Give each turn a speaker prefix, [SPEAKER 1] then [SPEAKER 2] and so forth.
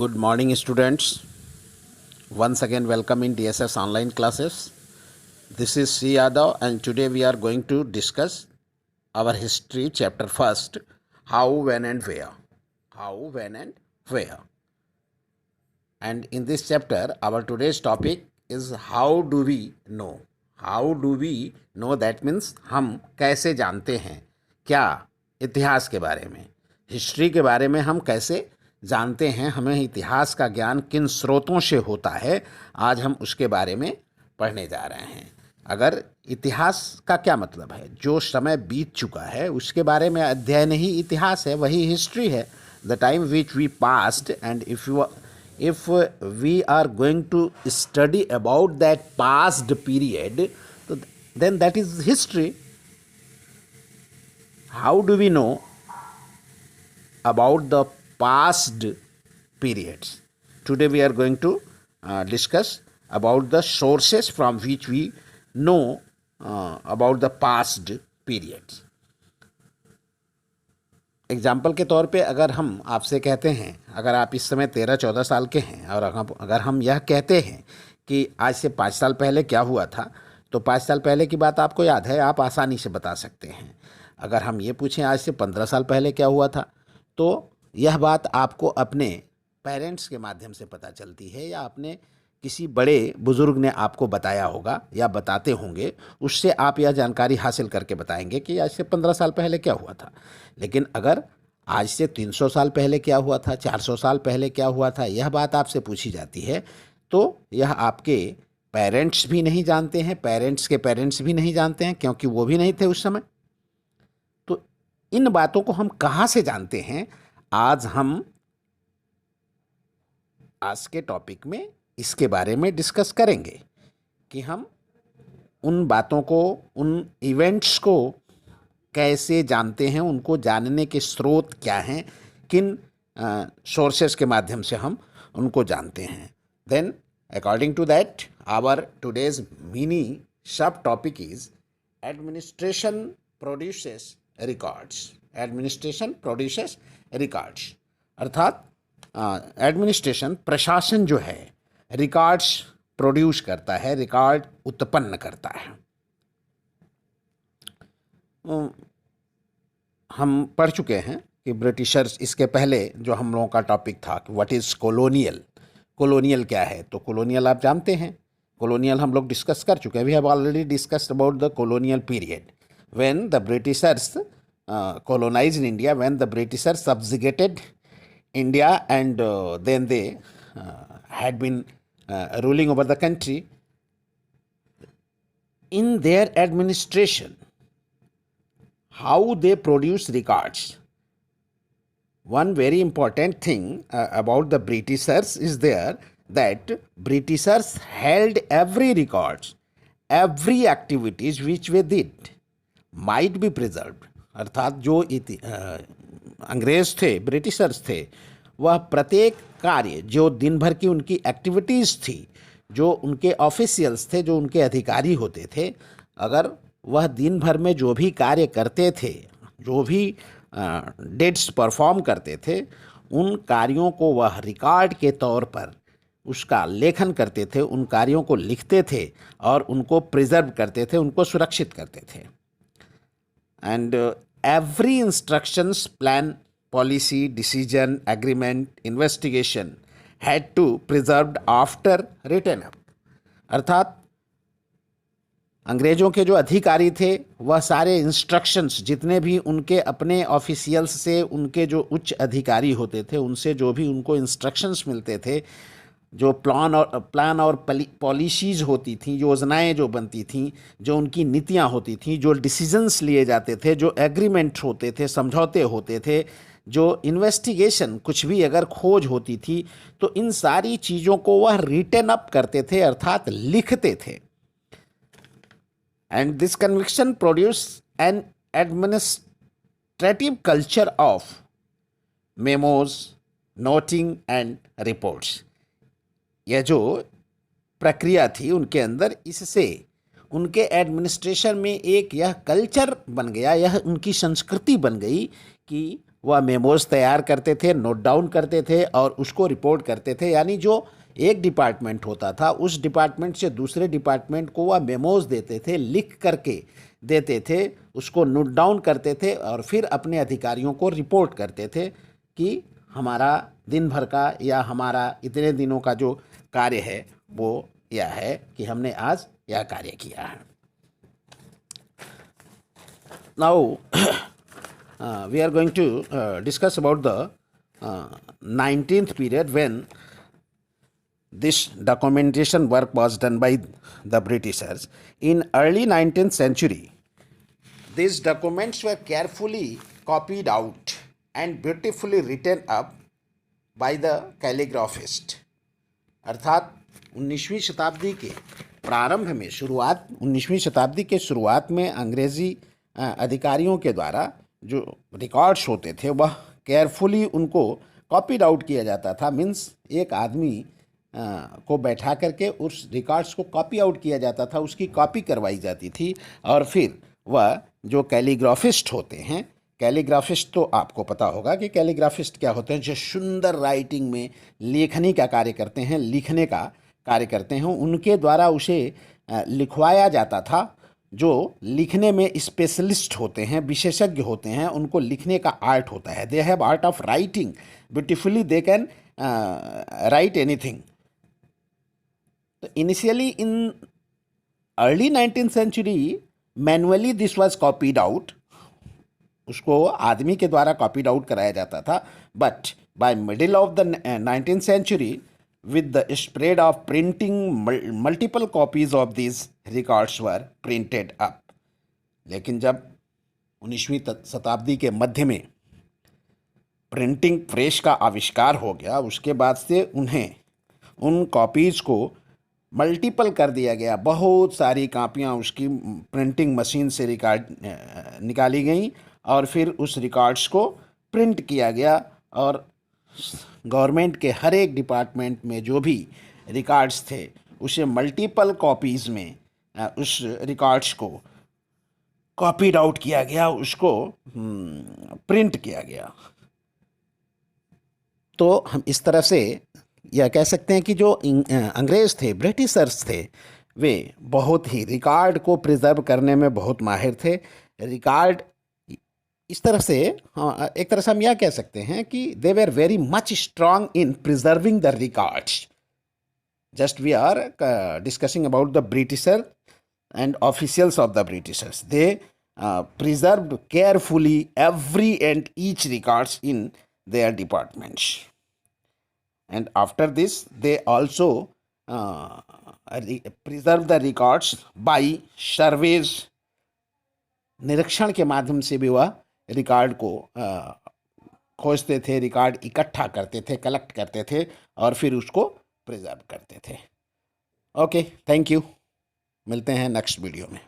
[SPEAKER 1] Good morning, students. Once again, welcome in DSS online classes. This is C. Yadav, and today we are going to discuss our history chapter first: how, when, and where. How, when, and where. And in this chapter, our today's topic is how do we know. How do we know, that means हम कैसे जानते हैं, क्या इतिहास के बारे में, history के बारे में हम कैसे जानते हैं, हमें इतिहास का ज्ञान किन स्रोतों से होता है, आज हम उसके बारे में पढ़ने जा रहे हैं। अगर इतिहास का क्या मतलब है, जो समय बीत चुका है उसके बारे में अध्ययन ही इतिहास है, वही हिस्ट्री है। The time which we passed, and if we are going to study about that past period, then that is history. How do we know about the past periods? Today we are going to discuss about the sources from which we know about the past periods. Example के तौर पे अगर हम आपसे कहते हैं, अगर आप इस समय 13-14 साल के हैं और अगर हम यह कहते हैं कि आज से 5 साल पहले क्या हुआ था, तो 5 साल पहले की बात आपको याद है, आप आसानी से बता सकते हैं। अगर हम ये पूछें आज से 15 साल पहले क्या हुआ था, तो यह बात आपको अपने पेरेंट्स के माध्यम से पता चलती है, या अपने किसी बड़े बुज़ुर्ग ने आपको बताया होगा या बताते होंगे, उससे आप यह जानकारी हासिल करके बताएंगे कि आज से 15 साल पहले क्या हुआ था। लेकिन अगर आज से 300 साल पहले क्या हुआ था, 400 साल पहले क्या हुआ था, यह बात आपसे पूछी जाती है, तो यह आपके पेरेंट्स भी नहीं जानते हैं, पेरेंट्स के पेरेंट्स भी नहीं जानते हैं, क्योंकि वो भी नहीं थे उस समय। तो इन बातों को हम कहाँ से जानते हैं, आज हम आज के टॉपिक में इसके बारे में डिस्कस करेंगे कि हम उन बातों को, उन इवेंट्स को कैसे जानते हैं, उनको जानने के स्रोत क्या हैं, किन सोर्सेस के माध्यम से हम उनको जानते हैं। Then according to that, our today's mini sub topic is administration produces records. Administration produces records, अर्थात एडमिनिस्ट्रेशन, प्रशासन जो है, रिकॉर्ड्स प्रोड्यूस करता है, रिकॉर्ड उत्पन्न करता है। हम पढ़ चुके हैं कि ब्रिटिशर्स, इसके पहले जो हम लोगों का टॉपिक था कि व्हाट इज़ कॉलोनियल, कॉलोनियल क्या है, तो कॉलोनियल आप जानते हैं, कॉलोनियल हम लोग डिस्कस कर चुके हैं। We have already discussed about the colonial period when the Britishers colonized India, when the Britishers subjugated India, and then they had been ruling over the country. In their administration, how they produce records. One very important thing about the Britishers is there, that Britishers held every records, every activities which they did might be preserved. अर्थात जो अंग्रेज थे, Britishers थे, वह प्रत्येक कार्य, जो दिन भर की उनकी एक्टिविटीज़ थी, जो उनके ऑफिशियल्स थे, जो उनके अधिकारी होते थे, अगर वह दिन भर में जो भी कार्य करते थे, जो भी डेट्स परफॉर्म करते थे, उन कार्यों को वह रिकॉर्ड के तौर पर उसका लेखन करते थे, उन कार्यों को लिखते थे और उनको प्रिजर्व करते थे, उनको सुरक्षित करते थे। And every instructions, plan, policy, decision, agreement, investigation had to preserved after written up. अर्थात अंग्रेज़ों के जो अधिकारी थे, वह सारे इंस्ट्रक्शंस, जितने भी उनके अपने ऑफिशियल्स से, उनके जो उच्च अधिकारी होते थे, उनसे जो भी उनको इंस्ट्रक्शंस मिलते थे, जो प्लान और पॉलिसीज़ होती थी, योजनाएं जो बनती थीं, जो उनकी नीतियां होती थीं, जो डिसीजंस लिए जाते थे, जो एग्रीमेंट होते थे, समझौते होते थे, जो इन्वेस्टिगेशन, कुछ भी अगर खोज होती थी, तो इन सारी चीज़ों को वह रिटन अप करते थे, अर्थात लिखते थे। And this conviction produce an administrative culture of memos, noting and reports. यह जो प्रक्रिया थी उनके अंदर, इससे उनके एडमिनिस्ट्रेशन में एक यह कल्चर बन गया, यह उनकी संस्कृति बन गई कि वह मेमोज तैयार करते थे, नोट डाउन करते थे और उसको रिपोर्ट करते थे। यानी जो एक डिपार्टमेंट होता था, उस डिपार्टमेंट से दूसरे डिपार्टमेंट को वह मेमोज देते थे, लिख करके देते थे, उसको नोट डाउन करते थे और फिर अपने अधिकारियों को रिपोर्ट करते थे कि हमारा दिन भर का या हमारा इतने दिनों का जो कार्य है वो यह है कि हमने आज यह कार्य किया है। Now we are going to discuss about the 19th period when this documentation work was done by the Britishers. In early 19th century, these documents were carefully copied out and beautifully written up by the calligraphist. अर्थात 19वीं शताब्दी के प्रारंभ में 19वीं शताब्दी के शुरुआत में अंग्रेज़ी अधिकारियों के द्वारा जो रिकॉर्ड्स होते थे वह केयरफुली उनको कॉपीड आउट किया जाता था। मीन्स एक आदमी को बैठा करके उस रिकॉर्ड्स को कॉपी आउट किया जाता था, उसकी कॉपी करवाई जाती थी और फिर वह जो कैलीग्राफिस्ट होते हैं, कैलीग्राफिस्ट तो आपको पता होगा कि कैलीग्राफिस्ट क्या होते हैं, जो सुंदर राइटिंग में लेखनी का कार्य करते हैं, लिखने का कार्य करते हैं, उनके द्वारा उसे लिखवाया जाता था। जो लिखने में स्पेशलिस्ट होते हैं, विशेषज्ञ होते हैं, उनको लिखने का आर्ट होता है। They have art of writing beautifully, they can write anything. तो initially in early 19th century manually this was copied out, उसको आदमी के द्वारा कॉपीड आउट कराया जाता था। But by middle of the 19th century with the spread of printing, multiple copies of these records were printed up. लेकिन जब 19वीं शताब्दी के मध्य में प्रिंटिंग प्रेस का आविष्कार हो गया, उसके बाद से उन्हें उन कॉपीज़ को मल्टीपल कर दिया गया। बहुत सारी कापियाँ उसकी प्रिंटिंग मशीन से निकाली गई और फिर उस रिकॉर्ड्स को प्रिंट किया गया और गवर्नमेंट के हर एक डिपार्टमेंट में जो भी रिकॉर्ड्स थे उसे मल्टीपल कॉपीज़ में उस रिकॉर्ड्स को कॉपीड आउट किया गया, उसको प्रिंट किया गया। तो हम इस तरह से यह कह सकते हैं कि जो अंग्रेज़ थे, ब्रिटिशर्स थे, वे बहुत ही रिकॉर्ड को प्रिजर्व करने में बहुत माहिर थे। रिकॉर्ड इस तरह से, हाँ, एक तरह से हम यह कह सकते हैं कि they were very much strong in preserving the records. Just we are discussing about the Britisher and officials of the Britishers. They preserved carefully every and each records in their departments, and after this they also preserve the records by surveys। निरीक्षण के माध्यम से भी वह record को खोजते थे, record इकट्ठा करते थे, कलेक्ट करते थे और फिर उसको प्रिजर्व करते थे। Okay, thank you. मिलते हैं नेक्स्ट वीडियो में।